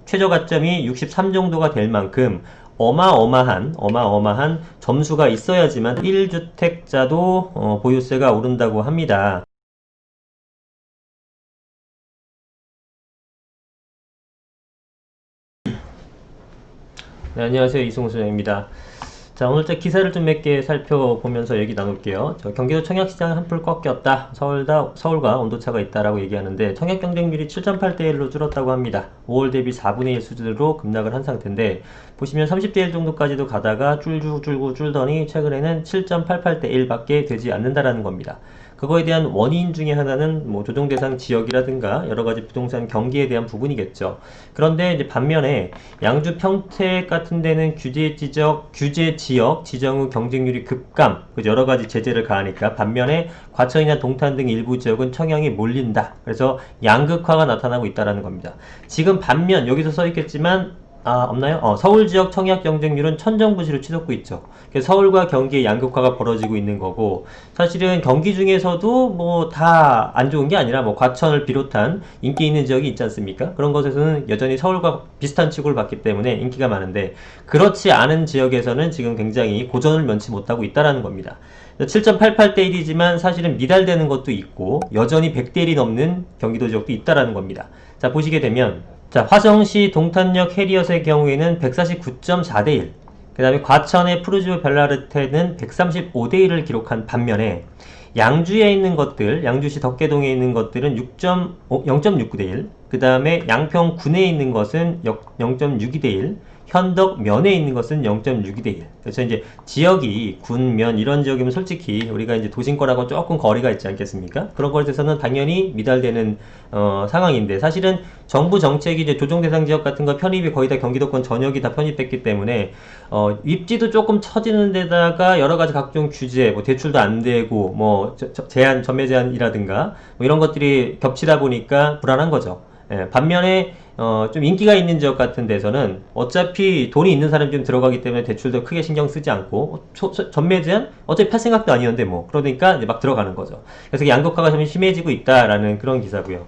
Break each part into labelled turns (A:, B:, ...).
A: 최저 가점이 63 정도가 될 만큼 어마어마한 점수가 있어야지만 1주택자도 보유세가 오른다고 합니다. 네, 안녕하세요. 이승우 소장입니다. 자, 오늘자 기사를 좀 몇 개 살펴보면서 얘기 나눌게요. 경기도 청약시장 한풀 꺾였다. 서울과 온도차가 있다라고 얘기하는데 청약 경쟁률이 7.8대 1로 줄었다고 합니다. 5월 대비 4분의 1 수준으로 급락을 한 상태인데 보시면 30대 1 정도까지도 가다가 줄더니 최근에는 7.88대 1밖에 되지 않는다라는 겁니다. 그거에 대한 원인 중에 하나는 뭐 조정 대상 지역이라든가 여러 가지 부동산 경기에 대한 부분이겠죠. 그런데 이제 반면에 양주 평택 같은 데는 규제 지역 지정 후 경쟁률이 급감, 여러 가지 제재를 가하니까 반면에 과천이나 동탄 등 일부 지역은 청약이 몰린다. 그래서 양극화가 나타나고 있다라는 겁니다. 지금 반면 여기서 써 있겠지만 없나요? 서울 지역 청약 경쟁률은 천정부지로 치솟고 있죠. 그래서 서울과 경기의 양극화가 벌어지고 있는 거고, 사실은 경기 중에서도 뭐 다 안 좋은 게 아니라 뭐 과천을 비롯한 인기 있는 지역이 있지 않습니까? 그런 것에서는 여전히 서울과 비슷한 취급을 받기 때문에 인기가 많은데, 그렇지 않은 지역에서는 지금 굉장히 고전을 면치 못하고 있다라는 겁니다. 7.88대 1이지만 사실은 미달되는 것도 있고, 여전히 100대 1이 넘는 경기도 지역도 있다라는 겁니다. 자, 보시게 되면, 자, 화성시 동탄역 해리엇의 경우에는 149.4대 1, 그 다음에 과천의 푸르지오 벨라르테는 135대 1을 기록한 반면에 양주에 있는 것들, 양주시 덕계동에 있는 것들은 0.69대 1, 그 다음에 양평군에 있는 것은 0.62대 1, 현덕면에 있는 것은 0.62대 1. 그래서 이제 지역이 군, 면 이런 지역이면 솔직히 우리가 이제 도심권하고 조금 거리가 있지 않겠습니까? 그런 거에 대해서는 당연히 미달되는 상황인데, 사실은 정부 정책이 이제 조정 대상 지역 같은 거 편입이 거의 다 경기도권 전역이 다 편입됐기 때문에 입지도 조금 처지는 데다가 여러 가지 각종 규제, 뭐 대출도 안 되고 뭐 제한, 전매 제한이라든가 뭐 이런 것들이 겹치다 보니까 불안한 거죠. 예, 반면에 좀 인기가 있는 지역 같은 데서는 어차피 돈이 있는 사람이 좀 들어가기 때문에 대출도 크게 신경 쓰지 않고 전매 제한 어차피 팔 생각도 아니었는데 뭐 그러니까 이제 막 들어가는 거죠. 그래서 양극화가 좀 심해지고 있다라는 그런 기사고요.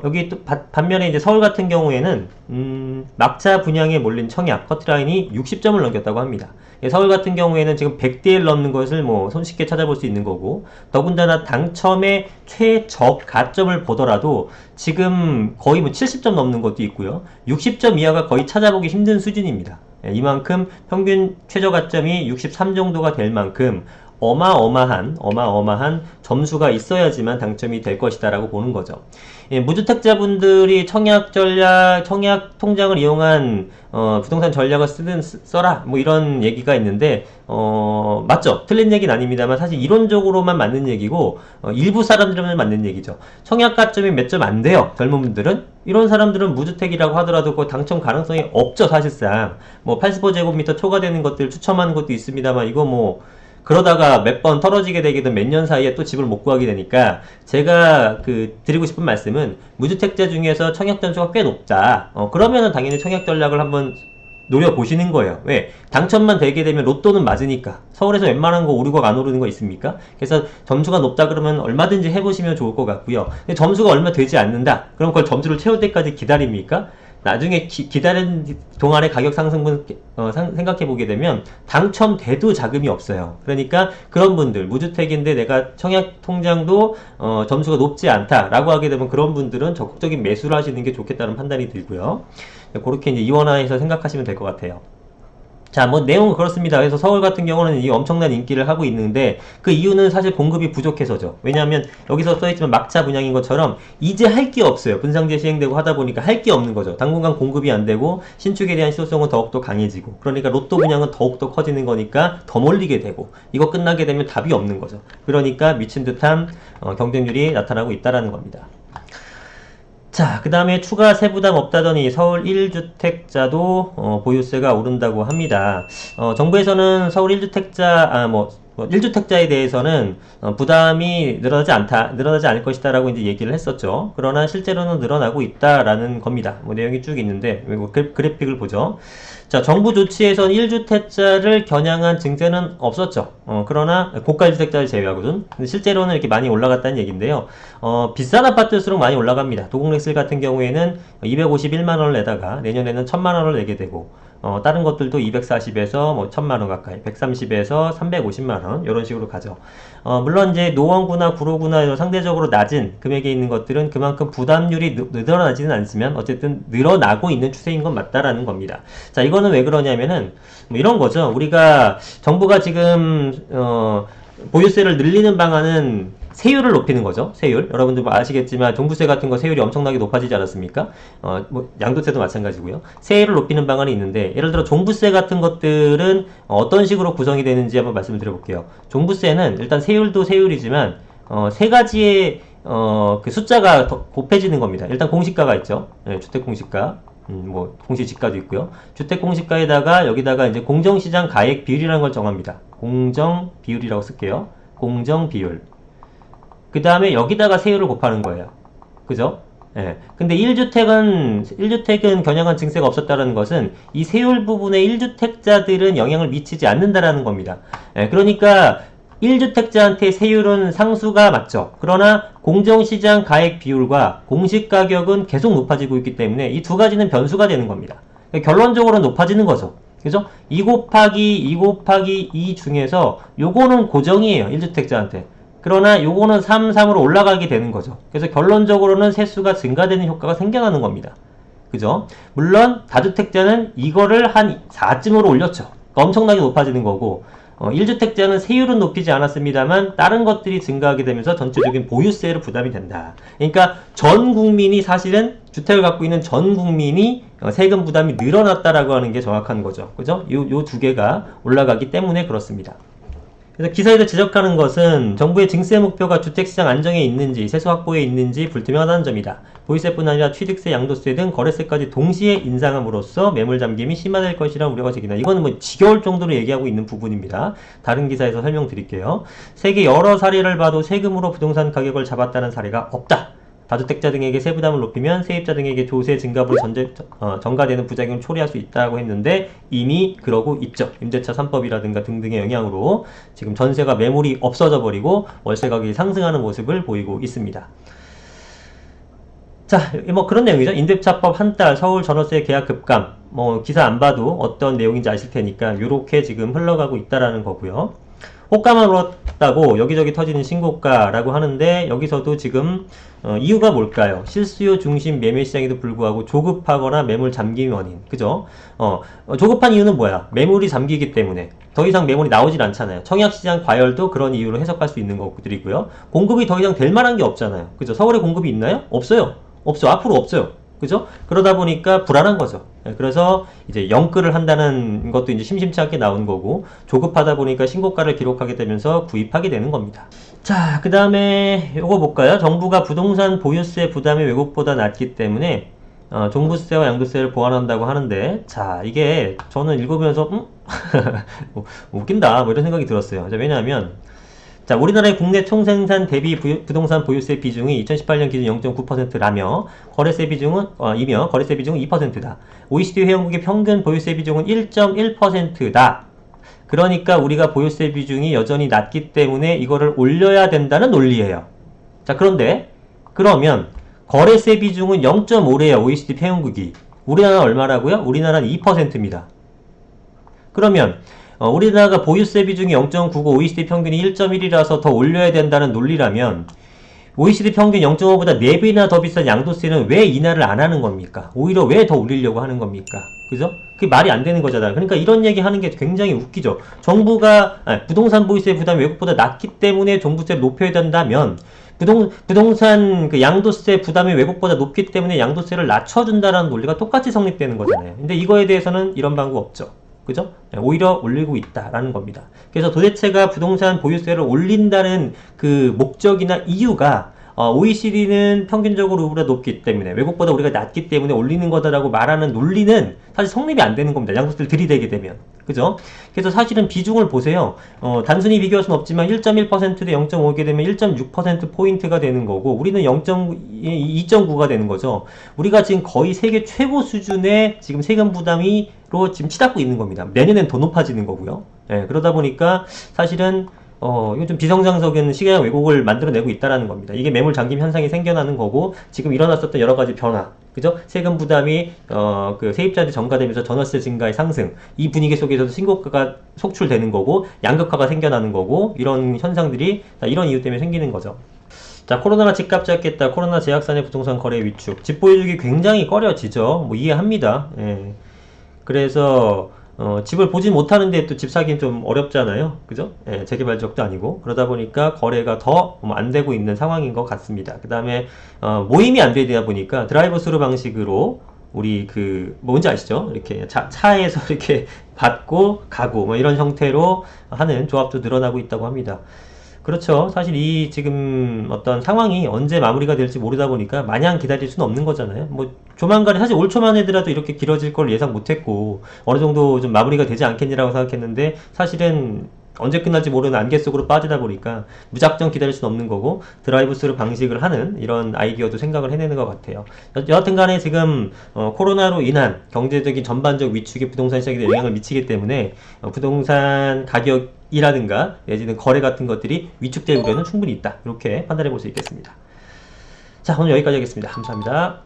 A: 여기 또 반면에 이제 서울 같은 경우에는 막차 분양에 몰린 청약 커트라인이 60점을 넘겼다고 합니다. 예, 서울 같은 경우에는 지금 100대 1 넘는 것을 뭐 손쉽게 찾아볼 수 있는 거고, 더군다나 당첨의 최저가점을 보더라도 지금 거의 뭐 70점 넘는 것도 있고요. 60점 이하가 거의 찾아보기 힘든 수준입니다. 예, 이만큼 평균 최저가점이 63 정도가 될 만큼 어마어마한 점수가 있어야지만 당첨이 될 것이다 라고 보는 거죠. 예, 무주택자분들이 청약 통장을 이용한 부동산 전략을 써라 뭐 이런 얘기가 있는데 맞죠? 틀린 얘기는 아닙니다만 사실 이론적으로만 맞는 얘기고 일부 사람들은 맞는 얘기죠. 청약 가점이 몇 점 안 돼요. 젊은 분들은 이런 사람들은 무주택이라고 하더라도 그 당첨 가능성이 없죠. 사실상 뭐 85제곱미터 초과되는 것들 추첨하는 것도 있습니다만 이거 뭐 그러다가 몇 번 떨어지게 되기든 몇 년 사이에 또 집을 못 구하게 되니까, 제가 드리고 싶은 말씀은 무주택자 중에서 청약 점수가 꽤 높다. 그러면은 당연히 청약 전략을 한번 노려보시는 거예요. 왜? 당첨만 되게 되면 로또는 맞으니까. 서울에서 웬만한 거 오르고 안 오르는 거 있습니까? 그래서 점수가 높다 그러면 얼마든지 해보시면 좋을 것 같고요. 근데 점수가 얼마 되지 않는다? 그럼 그걸 점수를 채울 때까지 기다립니까? 나중에 기다리는 동안의 가격 상승분 생각해 보게 되면 당첨돼도 자금이 없어요. 그러니까 그런 분들, 무주택인데 내가 청약 통장도 점수가 높지 않다라고 하게 되면 그런 분들은 적극적인 매수를 하시는 게 좋겠다는 판단이 들고요. 그렇게 이제 이원화해서 생각하시면 될 것 같아요. 자, 뭐 내용은 그렇습니다. 그래서 서울 같은 경우는 이 엄청난 인기를 하고 있는데 그 이유는 사실 공급이 부족해서죠. 왜냐하면 여기서 써있지만 막차 분양인 것처럼 이제 할 게 없어요. 분상제 시행되고 하다 보니까 할 게 없는 거죠. 당분간 공급이 안 되고 신축에 대한 실효성은 더욱더 강해지고, 그러니까 로또 분양은 더욱더 커지는 거니까 더 몰리게 되고, 이거 끝나게 되면 답이 없는 거죠. 그러니까 미친 듯한 경쟁률이 나타나고 있다라는 겁니다. 자, 그 다음에 추가 세부담 없다더니 서울 1주택자도 보유세가 오른다고 합니다. 정부에서는 서울 1주택자, 뭐 1주택자에 대해서는 부담이 늘어나지 않을 것이다라고 이제 얘기를 했었죠. 그러나 실제로는 늘어나고 있다라는 겁니다. 뭐 내용이 쭉 있는데 그래픽을 보죠. 자, 정부 조치에선 1주택자를 겨냥한 증세는 없었죠. 그러나 고가 1주택자를 제외하고는 실제로는 이렇게 많이 올라갔다는 얘기인데요. 비싼 아파트일수록 많이 올라갑니다. 도공렉슬 같은 경우에는 251만 원을 내다가 내년에는 1000만 원을 내게 되고 다른 것들도 240에서 뭐 1000만 원 가까이, 130에서 350만 원 이런 식으로 가죠. 물론 이제 노원구나 구로구나 상대적으로 낮은 금액에 있는 것들은 그만큼 부담률이 늘어나지는 않지만 어쨌든 늘어나고 있는 추세인 건 맞다라는 겁니다. 자, 이거는 왜 그러냐면은 뭐 이런 거죠. 우리가 정부가 지금 보유세를 늘리는 방안은 세율을 높이는 거죠. 세율. 여러분들 뭐 아시겠지만 종부세 같은 거 세율이 엄청나게 높아지지 않았습니까? 뭐 양도세도 마찬가지고요. 세율을 높이는 방안이 있는데 예를 들어 종부세 같은 것들은 어떤 식으로 구성이 되는지 한번 말씀을 드려볼게요. 종부세는 일단 세율도 세율이지만 세 가지의 그 숫자가 더 곱해지는 겁니다. 일단 공시가가 있죠. 네, 주택 공시가. 뭐 공시지가도 있고요. 주택 공시가에다가 여기다가 이제 공정시장 가액 비율이라는 걸 정합니다. 공정 비율이라고 쓸게요. 공정 비율. 그 다음에 여기다가 세율을 곱하는 거예요. 그죠? 예. 근데 1주택은 겨냥한 증세가 없었다는 것은 이 세율 부분에 1주택자들은 영향을 미치지 않는다라는 겁니다. 예. 그러니까 1주택자한테 세율은 상수가 맞죠. 그러나 공정시장 가액 비율과 공시가격은 계속 높아지고 있기 때문에 이 두 가지는 변수가 되는 겁니다. 결론적으로 높아지는 거죠. 그죠? 2 곱하기 2 중에서 요거는 고정이에요. 1주택자한테. 그러나 요거는 3으로 올라가게 되는 거죠. 그래서 결론적으로는 세수가 증가되는 효과가 생겨나는 겁니다. 그죠? 물론 다주택자는 이거를 한 4쯤으로 올렸죠. 그러니까 엄청나게 높아지는 거고 1주택자는 세율은 높이지 않았습니다만 다른 것들이 증가하게 되면서 전체적인 보유세로 부담이 된다. 그러니까 전 국민이 사실은 주택을 갖고 있는 전 국민이 세금 부담이 늘어났다라고 하는 게 정확한 거죠. 그죠? 요 두 개가 올라가기 때문에 그렇습니다. 그래서 기사에서 지적하는 것은 정부의 증세 목표가 주택시장 안정에 있는지 세수 확보에 있는지 불투명하다는 점이다. 보유세뿐 아니라 취득세, 양도세 등 거래세까지 동시에 인상함으로써 매물 잠김이 심화될 것이라는 우려가 제기다. 이거는 뭐 지겨울 정도로 얘기하고 있는 부분입니다. 다른 기사에서 설명드릴게요. 세계 여러 사례를 봐도 세금으로 부동산 가격을 잡았다는 사례가 없다. 다주택자 등에게 세부담을 높이면 세입자 등에게 조세 증가분이 전가되는 부작용을 초래할 수 있다고 했는데 이미 그러고 있죠. 임대차 3법이라든가 등등의 영향으로 지금 전세가 매물이 없어져 버리고 월세 가격이 상승하는 모습을 보이고 있습니다. 자, 뭐 그런 내용이죠. 임대차법 한 달 서울 전월세 계약 급감. 뭐 기사 안 봐도 어떤 내용인지 아실 테니까 요렇게 지금 흘러가고 있다라는 거고요. 호가만 오랐다고 여기저기 터지는 신고가라고 하는데 여기서도 지금 이유가 뭘까요? 실수요 중심 매매 시장에도 불구하고 조급하거나 매물 잠김 원인. 그죠? 조급한 이유는 뭐야? 매물이 잠기기 때문에 더 이상 매물이 나오질 않잖아요. 청약시장 과열도 그런 이유로 해석할 수 있는 것들이고요. 공급이 더 이상 될 만한 게 없잖아요. 그죠? 서울에 공급이 있나요? 없어요. 없어. 앞으로 없어요. 그죠? 그러다 보니까 불안한 거죠. 그래서 이제 영끌을 한다는 것도 이제 심심치 않게 나온 거고 조급하다 보니까 신고가를 기록하게 되면서 구입하게 되는 겁니다. 자, 그 다음에 요거 볼까요? 정부가 부동산 보유세 부담이 외국보다 낮기 때문에 종부세와 양도세를 보완한다고 하는데 자, 이게 저는 읽으면서 웃긴다 뭐 이런 생각이 들었어요. 자, 왜냐하면 자, 우리나라의 국내 총생산 대비 부동산 보유세 비중이 2018년 기준 0.9%라며 거래세 비중은 2%다. OECD 회원국의 평균 보유세 비중은 1.1%다. 그러니까 우리가 보유세 비중이 여전히 낮기 때문에 이거를 올려야 된다는 논리예요. 자, 그런데 그러면 거래세 비중은 0.5래요. OECD 회원국이. 우리나라는 얼마라고요? 우리나라는 2%입니다. 그러면 우리나라가 보유세 비중이 0.9고 OECD 평균이 1.1이라서 더 올려야 된다는 논리라면 OECD 평균 0.5보다 4배나 더 비싼 양도세는 왜 인하를 안 하는 겁니까? 오히려 왜 더 올리려고 하는 겁니까? 그죠? 그게 말이 안 되는 거잖아요. 그러니까 이런 얘기 하는 게 굉장히 웃기죠. 정부가 부동산 보유세 부담이 외국보다 낮기 때문에 종부세를 높여야 된다면 부동산 그 양도세 부담이 외국보다 높기 때문에 양도세를 낮춰준다는 논리가 똑같이 성립되는 거잖아요. 근데 이거에 대해서는 이런 방법 없죠. 그죠? 오히려 올리고 있다라는 겁니다. 그래서 도대체가 부동산 보유세를 올린다는 그 목적이나 이유가 OECD는 평균적으로 우리보다 높기 때문에 외국보다 우리가 낮기 때문에 올리는 거다라고 말하는 논리는 사실 성립이 안 되는 겁니다. 양도세를 들이대게 되면. 그죠? 그래서 사실은 비중을 보세요. 단순히 비교할 수는 없지만 1.1%대 0.5게 되면 1.6%포인트가 되는 거고, 우리는 2.9가 되는 거죠. 우리가 지금 거의 세계 최고 수준의 지금 세금 부담이로 지금 치닫고 있는 겁니다. 내년엔 더 높아지는 거고요. 예, 그러다 보니까 사실은 이건 좀 비정상적인 시장 왜곡을 만들어내고 있다라는 겁니다. 이게 매물 잠김 현상이 생겨나는 거고, 지금 일어났었던 여러 가지 변화, 그죠? 세금 부담이 그 세입자들이 전가되면서 전월세 증가의 상승, 이 분위기 속에서도 신고가가 속출되는 거고, 양극화가 생겨나는 거고, 이런 현상들이 다 이런 이유 때문에 생기는 거죠. 자, 코로나가 집값 잡겠다. 코로나 제약사내 부동산 거래 위축. 집 보여주기 굉장히 꺼려지죠. 뭐 이해합니다. 예. 그래서 집을 보지 못하는데 또 집 사기는 좀 어렵잖아요. 그죠? 예, 재개발 지역도 아니고. 그러다 보니까 거래가 더 안 되고 있는 상황인 것 같습니다. 그 다음에 모임이 안 되다 보니까 드라이브 스루 방식으로 우리 뭔지 아시죠? 이렇게 차에서 이렇게 받고 가고 뭐 이런 형태로 하는 조합도 늘어나고 있다고 합니다. 그렇죠. 사실 이 지금 어떤 상황이 언제 마무리가 될지 모르다 보니까 마냥 기다릴 수는 없는 거잖아요. 뭐 조만간에 사실 올 초만 해더라도 이렇게 길어질 걸 예상 못했고 어느 정도 좀 마무리가 되지 않겠니라고 생각했는데 사실은 언제 끝날지 모르는 안개 속으로 빠지다 보니까 무작정 기다릴 수는 없는 거고 드라이브 스루 방식을 하는 이런 아이디어도 생각을 해내는 것 같아요. 여하튼 간에 지금 코로나로 인한 경제적인 전반적 위축이 부동산 시장에 영향을 미치기 때문에 부동산 가격이라든가 내지는 거래 같은 것들이 위축될 우려는 충분히 있다. 이렇게 판단해 볼 수 있겠습니다. 자, 오늘 여기까지 하겠습니다. 감사합니다.